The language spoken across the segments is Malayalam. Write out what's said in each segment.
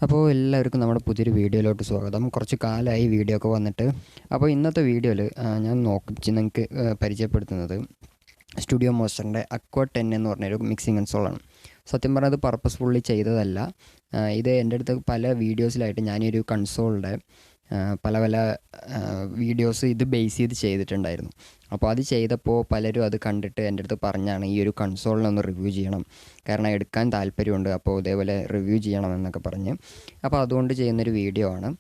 അപ്പോൾ എല്ലാവർക്കും നമ്മുടെ പുതിയൊരു വീഡിയോയിലോട്ട് സ്വാഗതം. കുറച്ച് കാലമായി വീഡിയോ ഒക്കെ വന്നിട്ട്. അപ്പോൾ ഇന്നത്തെ വീഡിയോയിൽ ഞാൻ നിങ്ങൾക്ക് പരിചയപ്പെടുത്തുന്നത് സ്റ്റുഡിയോ മാസ്റ്ററിൻ്റെ aqua10 എന്ന് പറഞ്ഞൊരു മിക്സിംഗ് കൺസോളാണ്. സത്യം പറഞ്ഞാൽ അത് പർപ്പസ്ഫുള്ളി ചെയ്തതല്ല. ഇത് എൻ്റെ അടുത്ത് പല വീഡിയോസിലായിട്ട് ഞാനൊരു കൺസോളിൻ്റെ പല വീഡിയോസ് ഇത് ബേസ് ചെയ്ത് ചെയ്തിട്ടുണ്ടായിരുന്നു. അപ്പോൾ അത് ചെയ്തപ്പോൾ പലരും അത് കണ്ടിട്ട് എൻ്റെ അടുത്ത് പറഞ്ഞാണ് ഈ ഒരു കൺസോളിനൊന്ന് റിവ്യൂ ചെയ്യണം, കാരണം എടുക്കാൻ താല്പര്യമുണ്ട്, അപ്പോൾ ഇതേപോലെ റിവ്യൂ ചെയ്യണമെന്നൊക്കെ പറഞ്ഞ്. അപ്പോൾ അതുകൊണ്ട് ചെയ്യുന്നൊരു വീഡിയോ ആണ്.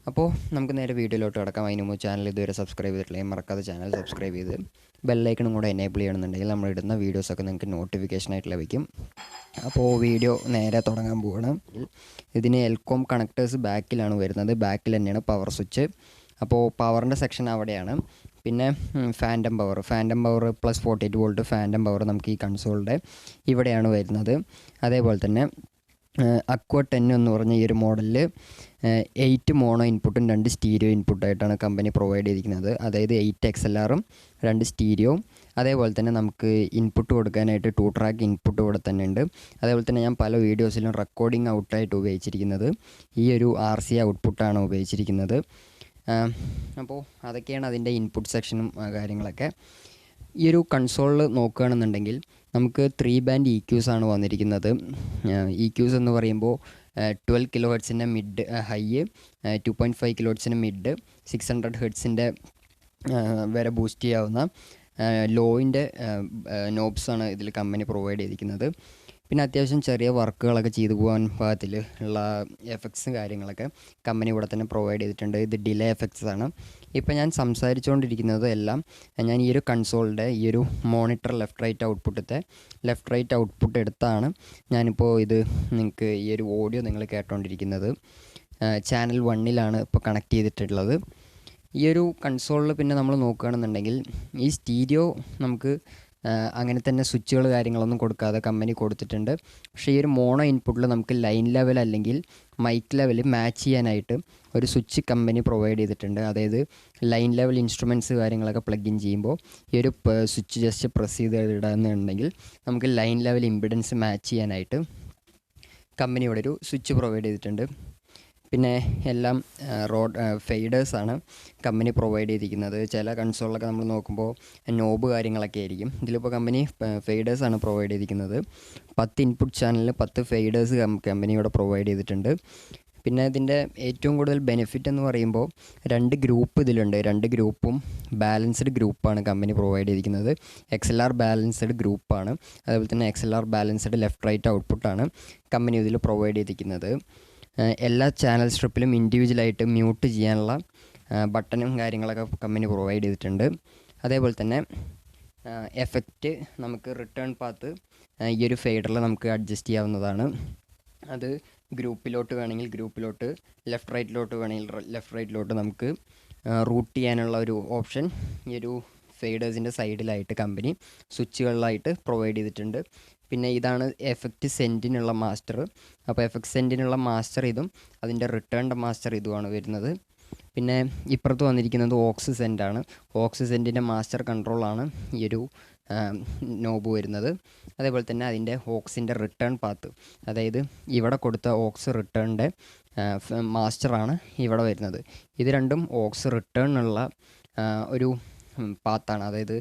അപ്പോൾ നമുക്ക് നേരെ വീഡിയോയിലോട്ട് കിടക്കാം. അതിന് മുമ്പ് ചാനൽ ഇതുവരെ സബ്സ്ക്രൈബ് ചെയ്തിട്ടില്ലെങ്കിൽ മറക്കാതെ ചാനൽ സബ്സ്ക്രൈബ് ചെയ്ത് ബെല്ലൈക്കണും കൂടെ എനേബിൾ ചെയ്യണമെന്നുണ്ടെങ്കിൽ നമ്മൾ ഇടുന്ന വീഡിയോസൊക്കെ നിങ്ങൾക്ക് നോട്ടിഫിക്കേഷനായിട്ട് ലഭിക്കും. അപ്പോൾ വീഡിയോ നേരെ തുടങ്ങാൻ പോവുകയാണ്. ഇതിന് എൽകോം കണക്ടേഴ്സ് ബാക്കിലാണ് വരുന്നത്. ബാക്കിൽ തന്നെയാണ് പവർ സ്വിച്ച്. അപ്പോൾ പവറിൻ്റെ സെക്ഷൻ അവിടെയാണ്. പിന്നെ phantom power plus 48 volt phantom power നമുക്ക് ഈ കൺസോളിൻ്റെ ഇവിടെയാണ് വരുന്നത്. അതേപോലെ തന്നെ aqua10 എന്ന് പറഞ്ഞ ഈ ഒരു മോഡലിൽ 8 മോണോ ഇൻപുട്ടും 2 സ്റ്റീരിയോ ഇൻപുട്ടായിട്ടാണ് കമ്പനി പ്രൊവൈഡ് ചെയ്തിരിക്കുന്നത്. അതായത് 8 XLR-ഉം 2 സ്റ്റീരിയോയും. അതേപോലെ തന്നെ നമുക്ക് ഇൻപുട്ട് കൊടുക്കാനായിട്ട് 2 ട്രാക്ക് ഇൻപുട്ട് ഇവിടെ തന്നെ ഉണ്ട്. അതേപോലെ തന്നെ ഞാൻ പല വീഡിയോസിലും റെക്കോർഡിംഗ് ഔട്ടായിട്ട് ഉപയോഗിച്ചിരിക്കുന്നത് ഈ ഒരു RC ഔട്ട്പുട്ടാണ് ഉപയോഗിച്ചിരിക്കുന്നത്. അപ്പോൾ അതൊക്കെയാണ് അതിൻ്റെ ഇൻപുട്ട് സെക്ഷനും കാര്യങ്ങളൊക്കെ. ഈ ഒരു കൺസോളിൽ നോക്കുകയാണെന്നുണ്ടെങ്കിൽ നമുക്ക് 3 ബാൻഡ് EQs ആണ് വന്നിരിക്കുന്നത്. EQs എന്ന് പറയുമ്പോൾ 12 kHz mid high, 2.5 kHz mid, 600 Hz വരെ ബൂസ്റ്റ് ചെയ്യാവുന്ന ലോയിൻ്റെ നോബ്സാണ് ഇതിൽ കമ്പനി പ്രൊവൈഡ് ചെയ്തിരിക്കുന്നത്. പിന്നെ അത്യാവശ്യം ചെറിയ വർക്കുകളൊക്കെ ചെയ്തു പോകാൻ പാകത്തിൽ ഉള്ള എഫക്ട്സും കാര്യങ്ങളൊക്കെ കമ്പനി ഇവിടെ തന്നെ പ്രൊവൈഡ് ചെയ്തിട്ടുണ്ട്. ഇത് ഡിലേ എഫക്ട്സ് ആണ്. ഇപ്പോൾ ഞാൻ സംസാരിച്ചുകൊണ്ടിരിക്കുന്നത് എല്ലാം ഞാൻ ഈ ഒരു കൺസോളിൻ്റെ ഈ ഒരു മോണിറ്റർ ലെഫ്റ്റ് റൈറ്റ് ഔട്ട്പുട്ട് എടുത്താണ് ഞാനിപ്പോൾ ഇത് നിങ്ങൾക്ക് ഈ ഒരു ഓഡിയോ നിങ്ങൾ കേട്ടുകൊണ്ടിരിക്കുന്നത്. ചാനൽ 1-ലാണ് ഇപ്പോൾ കണക്ട് ചെയ്തിട്ടുള്ളത്. ഈ ഒരു കൺസോളിൽ പിന്നെ നമ്മൾ നോക്കുകയാണെന്നുണ്ടെങ്കിൽ ഈ സ്റ്റീരിയോ നമുക്ക് അങ്ങനെ തന്നെ സ്വിച്ചുകൾ കാര്യങ്ങളൊന്നും കൊടുക്കാതെ കമ്പനി കൊടുത്തിട്ടുണ്ട്. പക്ഷേ ഈ ഒരു മോണോ ഇൻപുട്ടിൽ നമുക്ക് ലൈൻ ലെവൽ അല്ലെങ്കിൽ മൈക്ക് ലെവൽ മാച്ച് ചെയ്യാനായിട്ട് ഒരു സ്വിച്ച് കമ്പനി പ്രൊവൈഡ് ചെയ്തിട്ടുണ്ട്. അതായത് ലൈൻ ലെവൽ ഇൻസ്ട്രുമെൻറ്റ്സ് കാര്യങ്ങളൊക്കെ പ്ലഗ് ഇൻ ചെയ്യുമ്പോൾ ഈ ഒരു സ്വിച്ച് ജസ്റ്റ് പ്രസ് ചെയ്ത് ഇടാന്നുണ്ടെങ്കിൽ നമുക്ക് ലൈൻ ലെവൽ ഇമ്പിഡൻസ് മാച്ച് ചെയ്യാനായിട്ട് കമ്പനി ഇവിടെ ഒരു സ്വിച്ച് പ്രൊവൈഡ് ചെയ്തിട്ടുണ്ട്. പിന്നെ എല്ലാം ഫെയ്ഡേഴ്സാണ് കമ്പനി പ്രൊവൈഡ് ചെയ്തിരിക്കുന്നത്. ചില കൺസോളിലൊക്കെ നമ്മൾ നോക്കുമ്പോൾ നോബ് കാര്യങ്ങളൊക്കെ ആയിരിക്കും. ഇതിലിപ്പോൾ കമ്പനി ഫെയ്ഡേഴ്സാണ് പ്രൊവൈഡ് ചെയ്തിരിക്കുന്നത്. 10 ഇൻപുട്ട് ചാനലിൽ 10 ഫെയ്ഡേഴ്സ് കമ്പനി ഇവിടെ പ്രൊവൈഡ് ചെയ്തിട്ടുണ്ട്. പിന്നെ ഇതിൻ്റെ ഏറ്റവും കൂടുതൽ ബെനിഫിറ്റ് എന്ന് പറയുമ്പോൾ 2 ഗ്രൂപ്പ് ഇതിലുണ്ട്. 2 ഗ്രൂപ്പും ബാലൻസ്ഡ് ഗ്രൂപ്പാണ് കമ്പനി പ്രൊവൈഡ് ചെയ്തിരിക്കുന്നത്. XLR ബാലൻസ്ഡ് ഗ്രൂപ്പാണ്. അതേപോലെ തന്നെ XLR ബാലൻസ്ഡ് ലെഫ്റ്റ് റൈറ്റ് ഔട്ട്പുട്ടാണ് കമ്പനി ഇതിൽ പ്രൊവൈഡ് ചെയ്തിരിക്കുന്നത്. എല്ലാ ചാനൽ സ്ട്രിപ്പിലും ഇൻഡിവിജ്വലായിട്ട് മ്യൂട്ട് ചെയ്യാനുള്ള ബട്ടണും കാര്യങ്ങളൊക്കെ കമ്പനി പ്രൊവൈഡ് ചെയ്തിട്ടുണ്ട്. അതേപോലെ തന്നെ എഫക്റ്റ് നമുക്ക് റിട്ടേൺ പാത്ത് ഈ ഒരു ഫെയ്ഡറിൽ നമുക്ക് അഡ്ജസ്റ്റ് ചെയ്യാവുന്നതാണ്. അത് ഗ്രൂപ്പിലോട്ട് വേണമെങ്കിൽ ഗ്രൂപ്പിലോട്ട്, ലെഫ്റ്റ് റൈറ്റിലോട്ട് വേണമെങ്കിൽ ലെഫ്റ്റ് റൈറ്റിലോട്ട് നമുക്ക് റൂട്ട് ചെയ്യാനുള്ള ഒരു ഓപ്ഷൻ ഈ ഒരു ഫെയ്ഡേഴ്സിൻ്റെ സൈഡിലായിട്ട് കമ്പനി സ്വിച്ചുകളിലായിട്ട് പ്രൊവൈഡ് ചെയ്തിട്ടുണ്ട്. പിന്നെ ഇതാണ് എഫക്റ്റ് സെൻറ്റിനുള്ള മാസ്റ്റർ. അപ്പോൾ എഫക്റ്റ് സെൻറ്റിനുള്ള മാസ്റ്റർ ഇതും അതിൻ്റെ റിട്ടേണിൻ്റെ മാസ്റ്റർ ഇതുമാണ് വരുന്നത്. പിന്നെ ഇപ്പുറത്ത് വന്നിരിക്കുന്നത് ഓക്സ് സെൻറ്റാണ്. ഓക്സ് സെൻറ്റിൻ്റെ മാസ്റ്റർ കൺട്രോളാണ് ഈ ഒരു നോബ് വരുന്നത്. അതേപോലെ തന്നെ അതിൻ്റെ ഓക്സിൻ്റെ റിട്ടേൺ പാത്ത്, അതായത് ഇവിടെ കൊടുത്ത ഓക്സ് റിട്ടേണിൻ്റെ മാസ്റ്ററാണ് ഇവിടെ വരുന്നത്. ഇത് രണ്ടും ഓക്സ് റിട്ടേണിനുള്ള ഒരു പാത്താണ്, അതായത്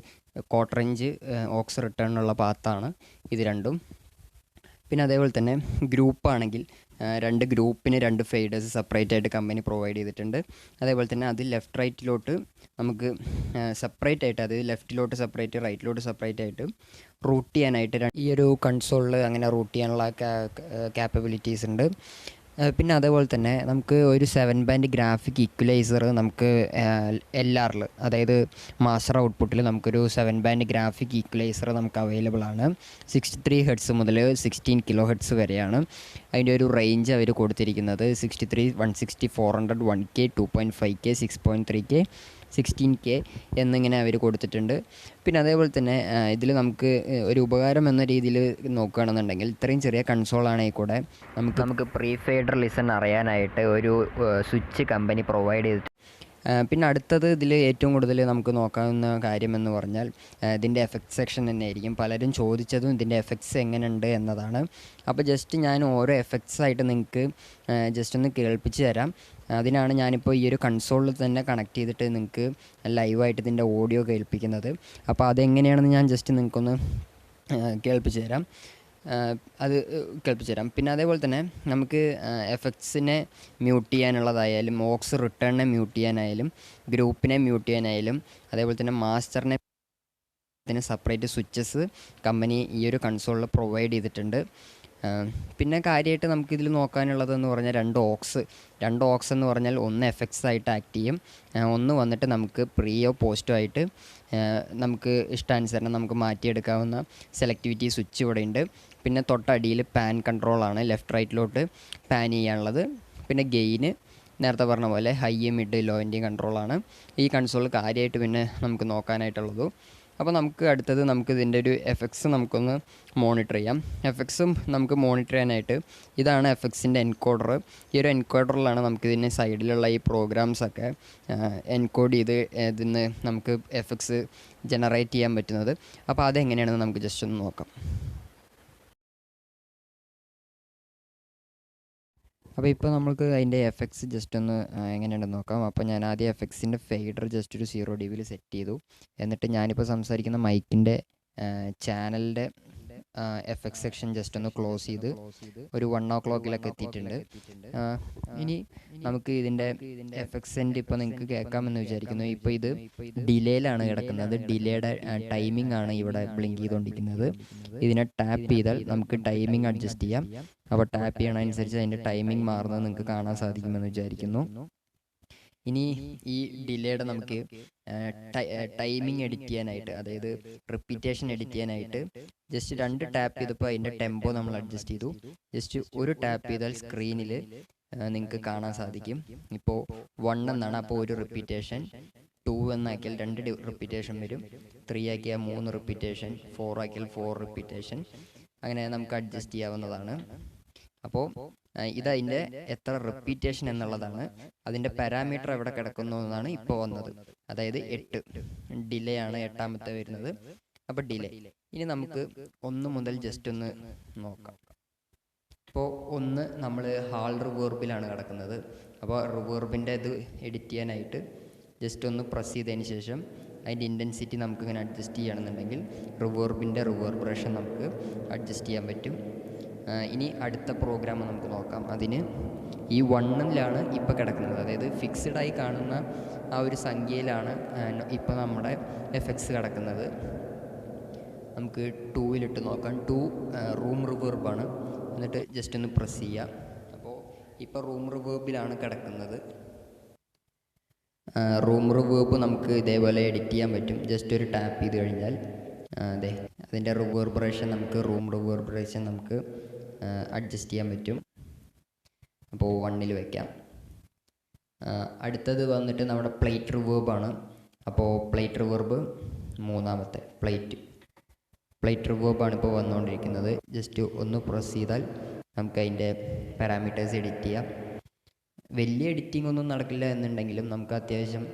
1/4 ഇഞ്ച് ഓക്സ് റിട്ടേണിനുള്ള പാത്താണ് ഇത് രണ്ടും. പിന്നെ അതേപോലെ തന്നെ ഗ്രൂപ്പാണെങ്കിൽ 2 ഗ്രൂപ്പിന് 2 ഫെയ്ഡേഴ്സ് സെപ്പറേറ്റ് ആയിട്ട് കമ്പനി പ്രൊവൈഡ് ചെയ്തിട്ടുണ്ട്. അതേപോലെ തന്നെ അത് ലെഫ്റ്റ് റൈറ്റിലോട്ട് നമുക്ക് സെപ്പറേറ്റ് ആയിട്ട്, അതായത് ലെഫ്റ്റിലോട്ട് സെപ്പറേറ്റ് റൈറ്റിലോട്ട് സെപ്പറേറ്റ് ആയിട്ട് റൂട്ട് ചെയ്യാനായിട്ട് ഈ ഒരു കൺസോളിൽ അങ്ങനെ റൂട്ട് ചെയ്യാനുള്ള ക്യാപ്പബിലിറ്റീസ് ഉണ്ട്. പിന്നെ അതേപോലെ തന്നെ നമുക്ക് ഒരു 7 ബാൻഡ് ഗ്രാഫിക് ഈക്വലൈസർ നമുക്ക് LR-ൽ, അതായത് മാസ്റ്റർ ഔട്ട്പുട്ടിൽ നമുക്കൊരു 7 ബാൻഡ് ഗ്രാഫിക് ഈക്വലൈസർ നമുക്ക് അവൈലബിൾ ആണ്. 63 Hz മുതൽ 16 kHz വരെയാണ് അതിൻ്റെ ഒരു റേഞ്ച് അവർ കൊടുത്തിരിക്കുന്നത്. 63, 160, 400, 1K, 2.5K, 6.3K, 16K എന്നിങ്ങനെ അവർ കൊടുത്തിട്ടുണ്ട്. പിന്നെ അതേപോലെ തന്നെ ഇതിൽ നമുക്ക് ഒരു ഉപകാരം എന്ന രീതിയിൽ നോക്കുകയാണെന്നുണ്ടെങ്കിൽ ഇത്രയും ചെറിയ കൺസോളാണെങ്കിൽ കൂടെ നമുക്ക് പ്രീ ഫെയ്ഡർ ലിസൺ അറിയാനായിട്ട് ഒരു സ്വിച്ച് കമ്പനി പ്രൊവൈഡ് ചെയ്തിട്ട് പിന്നെ അടുത്തത് ഇതിൽ ഏറ്റവും കൂടുതൽ നമുക്ക് നോക്കാവുന്ന കാര്യമെന്ന് പറഞ്ഞാൽ ഇതിൻ്റെ എഫക്റ്റ് സെക്ഷൻ തന്നെയായിരിക്കും. പലരും ചോദിച്ചതും ഇതിൻ്റെ എഫക്ട്സ് എങ്ങനെയുണ്ട് എന്നതാണ്. അപ്പോൾ ജസ്റ്റ് ഞാൻ ഓരോ എഫക്ട്സ് ആയിട്ട് നിങ്ങൾക്ക് ജസ്റ്റ് ഒന്ന് കേൾപ്പിച്ച് തരാം. അതിനാണ് ഞാനിപ്പോൾ ഈ ഒരു കൺസോളിൽ തന്നെ കണക്ട് ചെയ്തിട്ട് നിങ്ങൾക്ക് ലൈവായിട്ട് ഇതിൻ്റെ ഓഡിയോ കേൾപ്പിക്കുന്നത്. അപ്പോൾ അതെങ്ങനെയാണെന്ന് ഞാൻ ജസ്റ്റ് നിങ്ങൾക്കൊന്ന് കേൾപ്പിച്ച് തരാം. അത് കേൾപ്പിച്ച് തരാം. പിന്നെ അതേപോലെ തന്നെ നമുക്ക് എഫക്ട്സിനെ മ്യൂട്ട് ചെയ്യാനുള്ളതായാലും, ഓക്സ് റിട്ടേണിനെ മ്യൂട്ട് ചെയ്യാനായാലും, ഗ്രൂപ്പിനെ മ്യൂട്ട് ചെയ്യാനായാലും, അതേപോലെ തന്നെ മാസ്റ്ററിനെ സെപ്പറേറ്റ് സ്വിച്ചസ് കമ്പനി ഈ ഒരു കൺസോളിൽ പ്രൊവൈഡ് ചെയ്തിട്ടുണ്ട്. പിന്നെ കാര്യമായിട്ട് നമുക്കിതിൽ നോക്കാനുള്ളതെന്ന് പറഞ്ഞാൽ രണ്ട് ഓക്സ് എന്ന് പറഞ്ഞാൽ ഒന്ന് എഫക്ട്സ് ആയിട്ട് ആക്ട് ചെയ്യും, ഒന്ന് വന്നിട്ട് നമുക്ക് പ്രീയോ പോസ്റ്റോ ആയിട്ട് നമുക്ക് ഇഷ്ടാനുസരണം നമുക്ക് മാറ്റിയെടുക്കാവുന്ന സെലക്ടിവിറ്റി സ്വിച്ച് ഇവിടെ ഉണ്ട്. പിന്നെ തൊട്ടടിയിൽ പാൻ കൺട്രോളാണ്, ലെഫ്റ്റ് റൈറ്റിലോട്ട് പാൻ ചെയ്യാനുള്ളത്. പിന്നെ ഗെയിന് നേരത്തെ പറഞ്ഞ പോലെ ഹൈ മിഡ് ലോൻ്റെയും കൺട്രോളാണ് ഈ കൺസോൾ കാര്യമായിട്ട് പിന്നെ നമുക്ക് നോക്കാനായിട്ടുള്ളൂ. അപ്പോൾ നമുക്ക് അടുത്തത് നമുക്ക് ഇതിൻ്റെ ഒരു എഫക്ട്സ് നമുക്കൊന്ന് മോണിറ്റർ ചെയ്യാം. എഫക്ട്സും നമുക്ക് മോണിറ്റർ ചെയ്യാനായിട്ട് ഇതാണ് എഫക്ട്സിൻ്റെ എൻകോഡർ. ഈ ഒരു എൻകോഡറിലാണ് നമുക്കിതിൻ്റെ സൈഡിലുള്ള ഈ പ്രോഗ്രാംസൊക്കെ എൻകോഡ് ചെയ്ത് ഇതിന് നമുക്ക് എഫക്ട്സ് ജനറേറ്റ് ചെയ്യാൻ പറ്റുന്നത്. അപ്പോൾ അതെങ്ങനെയാണെന്ന് നമുക്ക് ജസ്റ്റ് ഒന്ന് നോക്കാം. അപ്പോൾ ഇപ്പോൾ നമുക്ക് അതിൻ്റെ എഫക്ട്സ് ജസ്റ്റ് ഒന്ന് എങ്ങനെയുണ്ടെന്ന് നോക്കാം. അപ്പോൾ ഞാൻ ആദ്യം എഫക്ട്സിൻ്റെ ഫെയ്ഡർ ജസ്റ്റ് ഒരു 0 dB സെറ്റ് ചെയ്തു. എന്നിട്ട് ഞാനിപ്പോൾ സംസാരിക്കുന്ന മൈക്കിൻ്റെ ചാനലിൻ്റെ എഫക്ട് സെക്ഷൻ ജസ്റ്റ് ഒന്ന് ക്ലോസ് ചെയ്ത് ഒരു 1 o'clock എത്തിയിട്ടുണ്ട്. ഇനി നമുക്ക് ഇതിൻ്റെ എഫക്ട്സിൻ്റെ ഇപ്പോൾ നിങ്ങൾക്ക് കേൾക്കാമെന്ന് വിചാരിക്കുന്നു. ഇപ്പോൾ ഇത് ഡിലേയിലാണ് കിടക്കുന്നത്. ഡിലേയുടെ ടൈമിംഗ് ആണ് ഇവിടെ ബ്ലിങ്ക് ചെയ്തുകൊണ്ടിരിക്കുന്നത്. ഇതിനെ ടാപ്പ് ചെയ്താൽ നമുക്ക് ടൈമിംഗ് അഡ്ജസ്റ്റ് ചെയ്യാം. അപ്പോൾ ടാപ്പ് ചെയ്യണതനുസരിച്ച് അതിൻ്റെ ടൈമിംഗ് മാറുന്നത് നിങ്ങൾക്ക് കാണാൻ സാധിക്കുമെന്ന് വിചാരിക്കുന്നു. ഇനി ഈ ഡിലേയുടെ നമുക്ക് ടൈമിംഗ് എഡിറ്റ് ചെയ്യാനായിട്ട്, അതായത് റിപ്പീറ്റേഷൻ എഡിറ്റ് ചെയ്യാനായിട്ട് ജസ്റ്റ് 2 ടാപ്പ് ചെയ്തപ്പോൾ അതിൻ്റെ ടെമ്പോ നമ്മൾ അഡ്ജസ്റ്റ് ചെയ്തു. ജസ്റ്റ് ഒരു ടാപ്പ് ചെയ്താൽ സ്ക്രീനിൽ നിങ്ങൾക്ക് കാണാൻ സാധിക്കും. ഇപ്പോൾ 1 എന്നാണ്, അപ്പോൾ ഒരു റിപ്പീറ്റേഷൻ. 2 എന്നാക്കിയാൽ 2 റിപ്പീറ്റേഷൻ വരും. 3 ആക്കിയാൽ 3 റിപ്പീറ്റേഷൻ. 4 ആക്കിയാൽ 4 റിപ്പീറ്റേഷൻ. അങ്ങനെ നമുക്ക് അഡ്ജസ്റ്റ് ചെയ്യാവുന്നതാണ്. അപ്പോൾ ഇതതിൻ്റെ എത്ര റിപ്പീറ്റേഷൻ എന്നുള്ളതാണ്. അതിൻ്റെ പാരാമീറ്റർ എവിടെ കിടക്കുന്നു എന്നാണ് ഇപ്പോൾ വന്നത്. അതായത് 8 ഡിലേ ആണ് 8ാമത്തെ വരുന്നത്. അപ്പോൾ ഡിലേ ഇനി നമുക്ക് 1 മുതൽ ജസ്റ്റ് ഒന്ന് നോക്കാം. ഇപ്പോൾ 1 നമ്മൾ ഹാൾ റിവേർബിലാണ് കിടക്കുന്നത്. അപ്പോൾ റിവേർബിൻ്റെ ഇത് എഡിറ്റ് ചെയ്യാനായിട്ട് ജസ്റ്റ് ഒന്ന് പ്രസ് ചെയ്തതിന് ശേഷം അതിൻ്റെ ഇൻറ്റൻസിറ്റി നമുക്കിങ്ങനെ അഡ്ജസ്റ്റ് ചെയ്യണമെന്നുണ്ടെങ്കിൽ റിവേർബിൻ്റെ റിവേർബറേഷൻ നമുക്ക് അഡ്ജസ്റ്റ് ചെയ്യാൻ പറ്റും. ഇനി അടുത്ത പ്രോഗ്രാം നമുക്ക് നോക്കാം. അതിന് ഈ 1ലാണ് ഇപ്പോൾ കിടക്കുന്നത്, അതായത് ഫിക്സ്ഡായി കാണുന്ന ആ ഒരു സംഖ്യയിലാണ് ഇപ്പോൾ നമ്മുടെ എഫക്ട്സ് കിടക്കുന്നത്. നമുക്ക് 2-ലിട്ട് നോക്കാം. 2 റൂം റിവേർബാണ്. എന്നിട്ട് ജസ്റ്റ് ഒന്ന് പ്രസ് ചെയ്യാം. അപ്പോൾ ഇപ്പോൾ റൂം റിവേർബിലാണ് കിടക്കുന്നത്. റൂം റിവേർബ് നമുക്ക് ഇതേപോലെ എഡിറ്റ് ചെയ്യാൻ പറ്റും. ജസ്റ്റ് ഒരു ടാപ്പ് ചെയ്ത് കഴിഞ്ഞാൽ അതെ അതിൻ്റെ റിവേർബറേഷൻ നമുക്ക് നമുക്ക് അഡ്ജസ്റ്റ് ചെയ്യാൻ പറ്റും. അപ്പോൾ 1ൽ വയ്ക്കാം. അടുത്തത് വന്നിട്ട് നമ്മുടെ പ്ലേറ്റ് റിവേർബാണ്. അപ്പോൾ പ്ലേറ്റ് റിവേർബ് 3ാമത്തെ പ്ലേറ്റ് റിവേർബാണ് ഇപ്പോൾ വന്നുകൊണ്ടിരിക്കുന്നത്. ജസ്റ്റ് ഒന്ന് പ്രസ് ചെയ്താൽ നമുക്ക് അതിൻ്റെ പാരാമീറ്റേഴ്സ് എഡിറ്റ് ചെയ്യാം. വലിയ എഡിറ്റിംഗ് ഒന്നും നടക്കില്ല എന്നുണ്ടെങ്കിലും നമുക്ക് അത്യാവശ്യം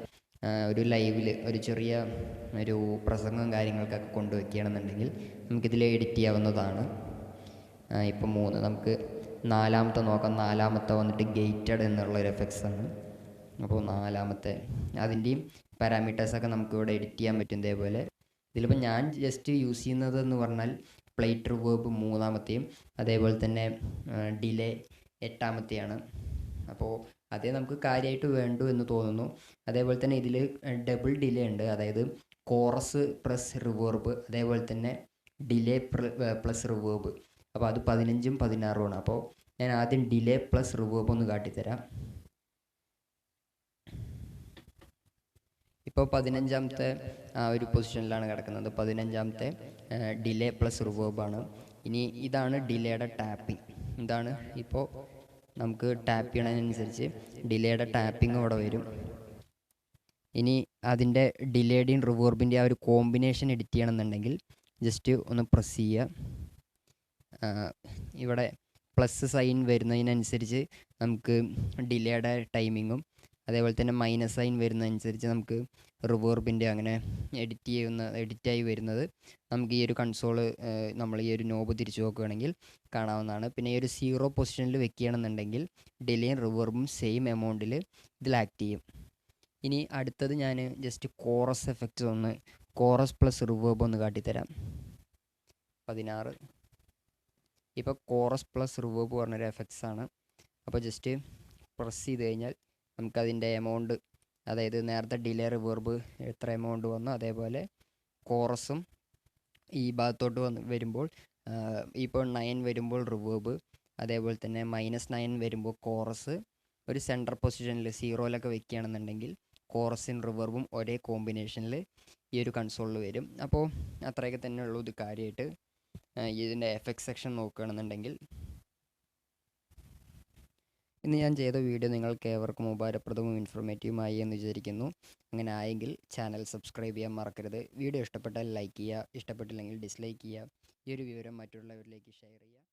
ഒരു ലൈവിൽ ഒരു ചെറിയ ഒരു പ്രസംഗം കാര്യങ്ങൾക്കൊക്കെ കൊണ്ടുവയ്ക്കുകയാണെന്നുണ്ടെങ്കിൽ നമുക്കിതിൽ എഡിറ്റ് ചെയ്യാവുന്നതാണ്. ഇപ്പോൾ 3 നമുക്ക് 4ാമത്തെ നോക്കാം. 4ാമത്തെ വന്നിട്ട് ഗേറ്റഡ് എന്നുള്ളൊരു എഫക്ട്സാണ്. അപ്പോൾ 4ാമത്തെ അതിൻ്റെയും പാരാമീറ്റേഴ്സൊക്കെ നമുക്കിവിടെ എഡിറ്റ് ചെയ്യാൻ പറ്റും. ഇതേപോലെ ഇതിലിപ്പോൾ ഞാൻ ജസ്റ്റ് യൂസ് ചെയ്യുന്നതെന്ന് പറഞ്ഞാൽ പ്ലേറ്റ് റിവേർബ് 3ാമത്തെയും അതേപോലെ തന്നെ ഡിലേ 8ാമത്തെയാണ്. അപ്പോൾ അതേ നമുക്ക് കാര്യമായിട്ട് വേണ്ടു എന്ന് തോന്നുന്നു. അതേപോലെ തന്നെ ഇതിൽ ഡബിൾ ഡിലേ ഉണ്ട്, അതായത് കോറസ് പ്ലസ് റിവേർബ്, അതേപോലെ തന്നെ ഡിലേ പ്ലസ് റിവേർബ്. അപ്പോൾ അത് 15ഉം 16ഉമാണ്. അപ്പോൾ ഞാൻ ആദ്യം ഡിലേ പ്ലസ് റിവേർബ് ഒന്ന് കാട്ടിത്തരാം. ഇപ്പോൾ 15ാമത്തെ ആ ഒരു പൊസിഷനിലാണ് കിടക്കുന്നത്. 15ാമത്തെ ഡിലേ പ്ലസ് റിവേർബാണ്. ഇനി ഇതാണ് ഡിലേയുടെ ടാപ്പിംഗ്. ഇതാണ് ഇപ്പോൾ നമുക്ക് ടാപ്പ് ചെയ്യണതിനനുസരിച്ച് ഡിലേയുടെ ടാപ്പിംഗ് അവിടെ വരും. ഇനി അതിൻ്റെ ഡിലേയുടെയും റിവേർബിൻ്റെ ആ ഒരു കോമ്പിനേഷൻ എഡിറ്റ് ചെയ്യണമെന്നുണ്ടെങ്കിൽ ജസ്റ്റ് ഒന്ന് പ്രസ് ചെയ്യുക. ഇവിടെ പ്ലസ് സൈൻ വരുന്നതിനനുസരിച്ച് നമുക്ക് ഡിലേയുടെ ടൈമിങ്ങും അതേപോലെ തന്നെ മൈനസ് സൈൻ വരുന്നതനുസരിച്ച് നമുക്ക് റിവേർബിൻ്റെ അങ്ങനെ എഡിറ്റായി വരുന്നത് നമുക്ക് ഈ ഒരു കൺസോള് നമ്മൾ ഈ ഒരു നോബ് തിരിച്ചു നോക്കുകയാണെങ്കിൽ കാണാവുന്നതാണ്. പിന്നെ ഈ ഒരു 0 പൊസിഷനിൽ വെക്കുകയാണെന്നുണ്ടെങ്കിൽ ഡിലേയും റിവേർബും സെയിം എമൗണ്ടിൽ ഇതിൽ ആക്ട് ചെയ്യും. ഇനി അടുത്തത് ഞാൻ just chorus effects chorus plus reverb ഒന്ന് കാട്ടിത്തരാം. 16 ഇപ്പോൾ കോറസ് പ്ലസ് റിവേർബ് പറഞ്ഞൊരു എഫക്ട്സ് ആണ്. അപ്പോൾ ജസ്റ്റ് പ്രസ് ചെയ്ത് കഴിഞ്ഞാൽ നമുക്കതിൻ്റെ എമൗണ്ട്, അതായത് നേരത്തെ ഡിലേ റിവേർബ് എത്ര എമൗണ്ട് വന്നു അതേപോലെ കോറസും ഈ ഭാഗത്തോട്ട് വരുമ്പോൾ ഇപ്പോൾ 9 വരുമ്പോൾ റിവേർബ്, അതേപോലെ തന്നെ -9 വരുമ്പോൾ കോറസ് ഒരു സെൻറ്റർ പൊസിഷനിൽ 0-ലൊക്കെ വെക്കുകയാണെന്നുണ്ടെങ്കിൽ കോറസും റിവേർബും ഒരേ കോമ്പിനേഷനിൽ ഈ ഒരു കൺസോളിൽ വരും. അപ്പോൾ അത്രയൊക്കെ തന്നെ ഉള്ളൂ ഇത് കാര്യമായിട്ട്. ഇതിൻ്റെ എഫക്ട് സെക്ഷൻ നോക്കുകയാണെന്നുണ്ടെങ്കിൽ ഇന്ന് ഞാൻ ചെയ്ത വീഡിയോ നിങ്ങൾക്ക് ഏവർക്കും ഉപകാരപ്രദവും ഇൻഫോർമേറ്റീവുമായി എന്ന് വിചാരിക്കുന്നു. അങ്ങനെ ആയെങ്കിൽ ചാനൽ സബ്സ്ക്രൈബ് ചെയ്യാൻ മറക്കരുത്. വീഡിയോ ഇഷ്ടപ്പെട്ടാൽ ലൈക്ക് ചെയ്യുക, ഇഷ്ടപ്പെട്ടില്ലെങ്കിൽ ഡിസ്ലൈക്ക് ചെയ്യുക. ഈ ഒരു വിവരം മറ്റുള്ളവരിലേക്ക് ഷെയർ ചെയ്യുക.